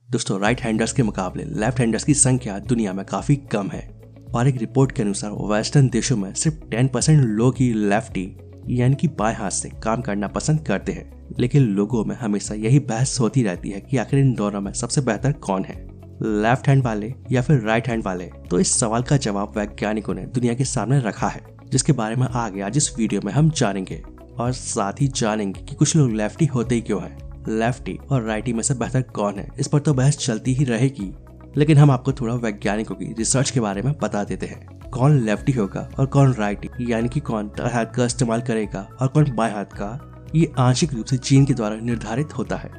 दोस्तों right handers के मुकाबले लेफ्ट हैंडर्स की संख्या दुनिया में काफी कम है और एक रिपोर्ट के अनुसार वेस्टर्न देशों में सिर्फ 10% लोग ही लेफ्टी यानी कि बाएं हाथ से काम करना पसंद करते हैं। लेकिन लोगों में हमेशा यही बहस होती रहती है कि आखिर इन दोनों में सबसे बेहतर कौन है, लेफ्ट हैंड वाले या फिर राइट हैंड वाले। तो इस सवाल का जवाब वैज्ञानिकों ने दुनिया के सामने रखा है, जिसके बारे में आगे आज इस वीडियो में हम जानेंगे और साथ ही जानेंगे कि कुछ लोग लेफ्टी होते ही क्यों हैं, लेफ्टी और राइटी में से बेहतर कौन है। इस पर तो बहस चलती ही रहेगी, लेकिन हम आपको थोड़ा वैज्ञानिकों की रिसर्च के बारे में बता देते हैं। कौन लेफ्टी होगा और कौन राइटी यानी कि कौन दाएं हाथ का इस्तेमाल करेगा और कौन बाएं हाथ का, ये आंशिक रूप से जीन के द्वारा निर्धारित होता है।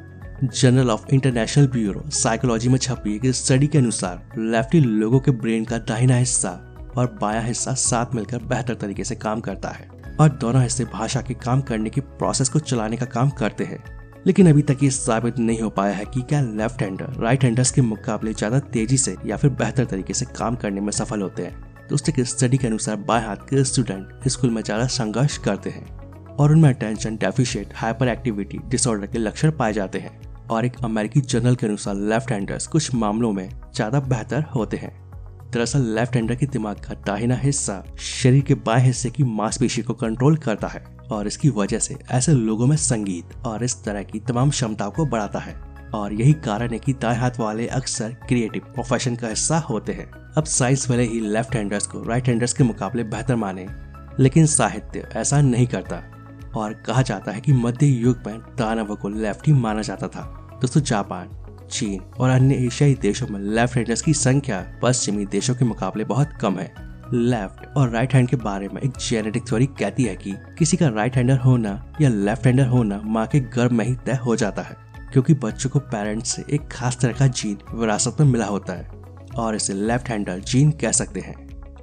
Journal of international bureau psychology में छपी एक स्टडी के अनुसार लेफ्टी लोगों के ब्रेन का दाहिना हिस्सा और बायां हिस्सा साथ मिलकर बेहतर तरीके से काम करता है और दोनों हिस्से भाषा के काम करने की प्रोसेस को चलाने का काम करते हैं। लेकिन अभी तक ये साबित नहीं हो पाया है कि क्या लेफ्ट हैंडर राइट हैंडर्स के मुकाबले ज्यादा तेजी से या फिर बेहतर तरीके से काम करने में सफल होते हैं। दोस्तों की स्टडी के अनुसार बाएं हाथ के स्टूडेंट स्कूल में ज्यादा संघर्ष करते हैं और उनमें attention deficit hyper activity disorder के लक्षण पाए जाते हैं। और एक अमेरिकी जर्नल के अनुसार लेफ्ट हैंडर्स कुछ मामलों में ज्यादा बेहतर होते हैं। दरअसल लेफ्ट हैंडर के दिमाग का दाहिना हिस्सा शरीर के बाएं हिस्से की मांसपेशी को कंट्रोल करता है और इसकी वजह से ऐसे लोगों में संगीत और इस तरह की तमाम क्षमताओं को बढ़ाता है। और यही कारण है कि दाएं हाथ वाले अक्सर क्रिएटिव प्रोफेशन का हिस्सा होते हैं। अब साइंस वाले ही लेफ्ट हैंडर्स को राइट हैंडर्स के मुकाबले बेहतर माने, लेकिन साहित्य ऐसा नहीं करता और कहा जाता है कि मध्य युग में दानवों को लेफ्टी माना जाता था। दोस्तों जापान, चीन और अन्य एशियाई देशों में लेफ्ट हैंडर्स की संख्या पश्चिमी देशों के मुकाबले बहुत कम है। लेफ्ट और राइट हैंड के बारे में एक जेनेटिक थ्योरी कहती है कि किसी का राइट हैंडर होना या लेफ्ट हैंडर होना माँ के गर्भ में ही तय हो जाता है, क्योंकि बच्चों को पेरेंट्स से एक खास तरह का जीन विरासत में मिला होता है और इसे लेफ्ट हैंडर जीन कह सकते हैं।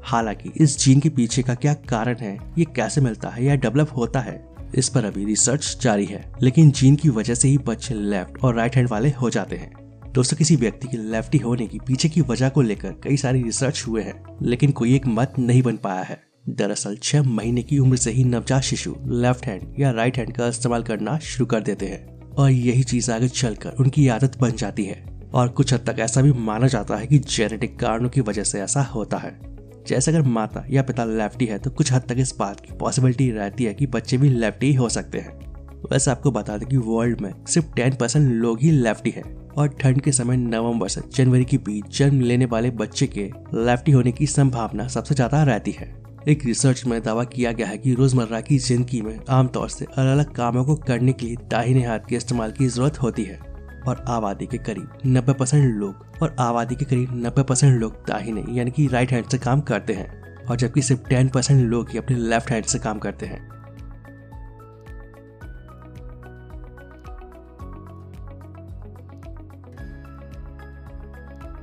हालांकि इस जीन के पीछे का क्या कारण है, ये कैसे मिलता है या डेवलप होता है, इस पर अभी रिसर्च जारी है। लेकिन जीन की वजह से ही बच्चे लेफ्ट और राइट हैंड वाले हो जाते हैं। दोस्तों किसी व्यक्ति के लेफ्टी होने की पीछे की वजह को लेकर कई सारी रिसर्च हुए हैं, लेकिन कोई एक मत नहीं बन पाया है। दरअसल 6 महीने की उम्र से ही नवजात शिशु लेफ्ट हैंड या राइट हैंड का इस्तेमाल करना शुरू कर देते हैं और यही चीज आगे चलकर उनकी आदत बन जाती है। और कुछ हद तक ऐसा भी माना जाता है कि जेनेटिक कारणों की वजह से ऐसा होता है। जैसे अगर माता या पिता लेफ्टी है तो कुछ हद तक इस बात की पॉसिबिलिटी रहती है कि बच्चे भी लेफ्टी हो सकते हैं। वैसे आपको बता दें कि वर्ल्ड में सिर्फ 10% लोग ही लेफ्टी हैं और ठंड के समय नवंबर से जनवरी के बीच जन्म लेने वाले बच्चे के लेफ्टी होने की संभावना सबसे ज्यादा रहती है। एक रिसर्च में दावा किया गया है कि रोजमर्रा की जिंदगी में आमतौर से अलग अलग कामों को करने के लिए दाहिने हाथ के इस्तेमाल की जरूरत होती है और आबादी के करीब 90% लोग दाहिने यानी कि राइट हैंड से काम करते हैं और जबकि सिर्फ 10% लोग ही अपने लेफ्ट हैंड से काम करते हैं।